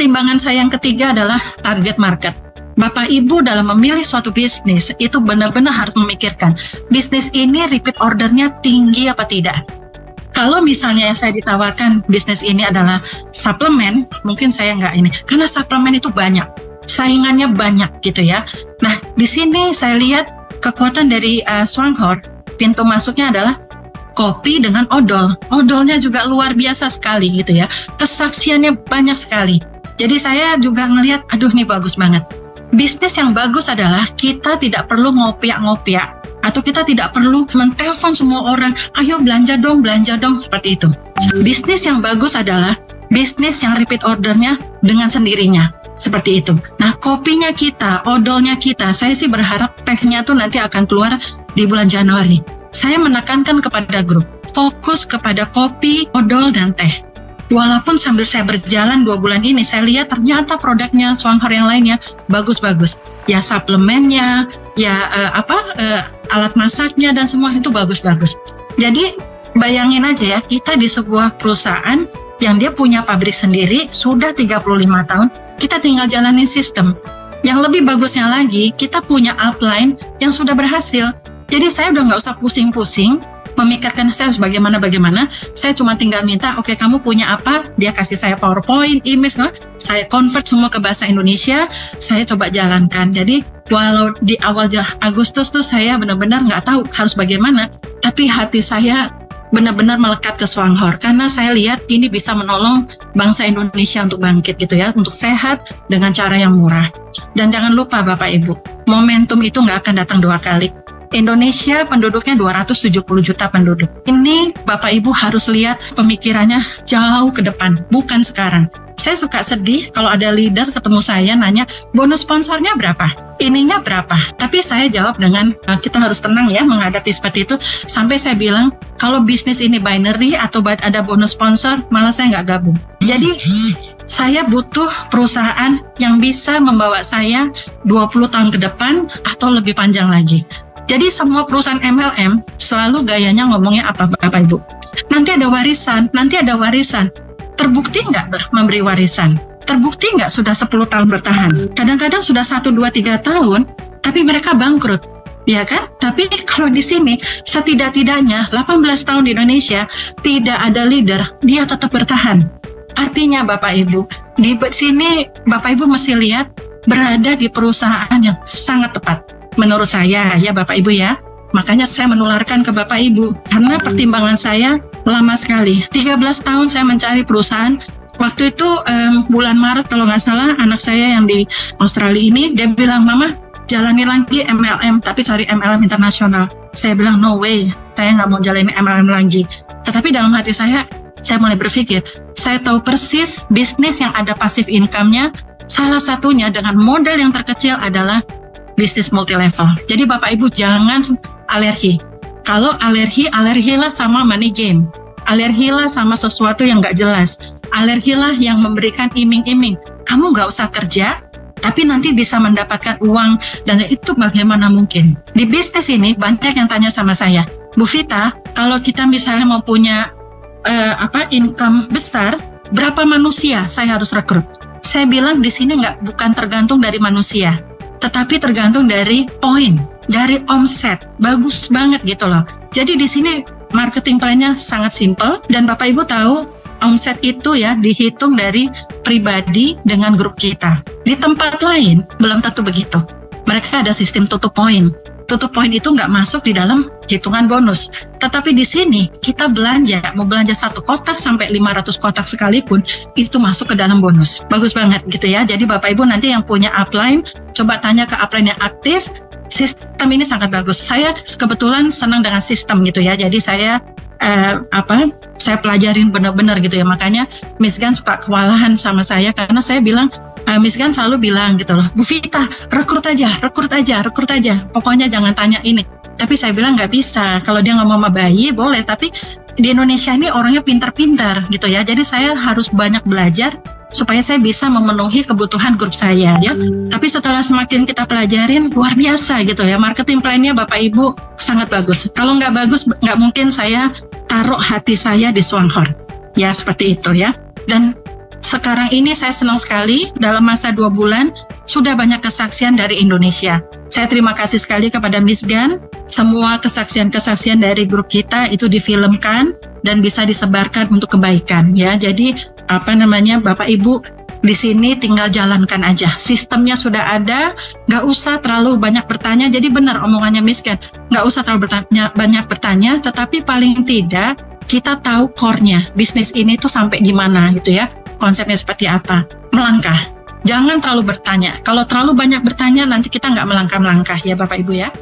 pertimbangan saya yang ketiga adalah target market. Bapak Ibu dalam memilih suatu bisnis itu benar-benar harus memikirkan bisnis ini repeat ordernya tinggi apa tidak. Kalau misalnya yang saya ditawarkan bisnis ini adalah suplemen, mungkin saya nggak ini, karena suplemen itu banyak, saingannya banyak gitu ya. Nah, di sini saya lihat kekuatan dari Swanghorse, pintu masuknya adalah kopi dengan odol. Odolnya juga luar biasa sekali gitu ya. Kesaksiannya banyak sekali. Jadi saya juga ngelihat, aduh ini bagus banget. Bisnis yang bagus adalah kita tidak perlu ngopiak-ngopiak. Atau kita tidak perlu mentelepon semua orang, ayo belanja dong, seperti itu. Bisnis yang bagus adalah bisnis yang repeat ordernya dengan sendirinya. Seperti itu. Nah, kopinya kita, odolnya kita, saya sih berharap tehnya tuh nanti akan keluar di bulan Januari. Saya menekankan kepada grup, fokus kepada kopi, odol, dan teh. Walaupun sambil saya berjalan 2 bulan ini, saya lihat ternyata produknya Swanghorse yang lainnya bagus-bagus. Ya suplemennya, ya alat masaknya, dan semua itu bagus-bagus. Jadi bayangin aja ya, kita di sebuah perusahaan yang dia punya pabrik sendiri, sudah 35 tahun, kita tinggal jalanin sistem. Yang lebih bagusnya lagi, kita punya upline yang sudah berhasil. Jadi saya udah nggak usah pusing-pusing memikirkan saya harus bagaimana. Saya cuma tinggal minta, oke, kamu punya apa? Dia kasih saya PowerPoint, image, saya convert semua ke bahasa Indonesia, saya coba jalankan. Jadi walau di awal Agustus tuh saya benar-benar nggak tahu harus bagaimana, tapi hati saya benar-benar melekat ke Swanghorse karena saya lihat ini bisa menolong bangsa Indonesia untuk bangkit gitu ya, untuk sehat dengan cara yang murah. Dan jangan lupa Bapak Ibu, momentum itu nggak akan datang 2 kali. Indonesia penduduknya 270 juta penduduk. Ini Bapak Ibu harus lihat pemikirannya jauh ke depan, bukan sekarang. Saya suka sedih kalau ada leader ketemu saya nanya, bonus sponsornya berapa? Ininya berapa? Tapi saya jawab dengan, kita harus tenang ya menghadapi seperti itu. Sampai saya bilang, kalau bisnis ini binary atau ada bonus sponsor, malah saya nggak gabung. Jadi, saya butuh perusahaan yang bisa membawa saya 20 tahun ke depan atau lebih panjang lagi. Jadi semua perusahaan MLM selalu gayanya ngomongnya apa Bapak Ibu? Nanti ada warisan. Terbukti nggak memberi warisan? Terbukti nggak sudah 10 tahun bertahan? Kadang-kadang sudah 1, 2, 3 tahun, tapi mereka bangkrut. Ya kan? Tapi kalau di sini setidak-tidaknya 18 tahun di Indonesia tidak ada leader, dia tetap bertahan. Artinya Bapak Ibu, di sini Bapak Ibu mesti lihat berada di perusahaan yang sangat tepat. Menurut saya ya Bapak Ibu ya, makanya saya menularkan ke Bapak Ibu karena pertimbangan saya lama sekali. 13 tahun saya mencari perusahaan. Waktu itu bulan Maret kalau nggak salah, anak saya yang di Australia ini dia bilang, Mama jalani lagi MLM tapi cari MLM internasional. Saya bilang no way, saya nggak mau jalani MLM lagi. Tetapi dalam hati saya mulai berpikir, saya tahu persis bisnis yang ada passive income-nya. Salah satunya dengan modal yang terkecil adalah bisnis multi level. Jadi Bapak Ibu jangan alergi. Kalau alergilah sama money game. Alergilah sama sesuatu yang nggak jelas. Alergilah yang memberikan iming-iming. Kamu nggak usah kerja, tapi nanti bisa mendapatkan uang, dan itu bagaimana mungkin? Di bisnis ini banyak yang tanya sama saya, Bu Vita, kalau kita misalnya mau punya income besar, berapa manusia saya harus rekrut? Saya bilang di sini bukan tergantung dari manusia, tetapi tergantung dari poin, dari omset. Bagus banget gitu loh. Jadi di sini marketing plan-nya sangat simple, dan Bapak Ibu tahu omset itu ya dihitung dari pribadi dengan grup kita. Di tempat lain belum tentu begitu. Mereka ada sistem tutup poin. Tutup poin itu nggak masuk di dalam hitungan bonus. Tetapi di sini kita mau belanja 1 kotak sampai 500 kotak sekalipun, itu masuk ke dalam bonus. Bagus banget gitu ya. Jadi Bapak Ibu nanti yang punya upline, coba tanya ke upline yang aktif. Sistem ini sangat bagus. Saya kebetulan senang dengan sistem gitu ya. Jadi saya pelajarin benar-benar gitu ya. Makanya Miss Gan suka kewalahan sama saya karena saya bilang, Miss Gan selalu bilang gitu loh, Bu Vita, rekrut aja. Pokoknya jangan tanya ini. Tapi saya bilang nggak bisa. Kalau dia nggak mau sama bayi boleh, tapi di Indonesia ini orangnya pintar-pintar gitu ya. Jadi saya harus banyak belajar supaya saya bisa memenuhi kebutuhan grup saya ya. Tapi setelah semakin kita pelajarin, luar biasa gitu ya. Marketing plan-nya Bapak Ibu sangat bagus. Kalau nggak bagus, nggak mungkin saya taruh hati saya di Swanghorse. Ya seperti itu ya. Dan sekarang ini saya senang sekali dalam masa 2 bulan sudah banyak kesaksian dari Indonesia. Saya terima kasih sekali kepada Miss Gan. Semua kesaksian-kesaksian dari grup kita itu difilmkan dan bisa disebarkan untuk kebaikan ya. Jadi Bapak Ibu di sini tinggal jalankan aja. Sistemnya sudah ada, nggak usah terlalu banyak bertanya. Jadi benar omongannya Miss Gan, nggak usah terlalu banyak bertanya, tetapi paling tidak kita tahu core-nya bisnis ini tuh sampai di mana gitu ya. Konsepnya seperti apa, melangkah. Jangan terlalu bertanya. Kalau terlalu banyak bertanya, nanti kita nggak melangkah-melangkah ya Bapak Ibu ya.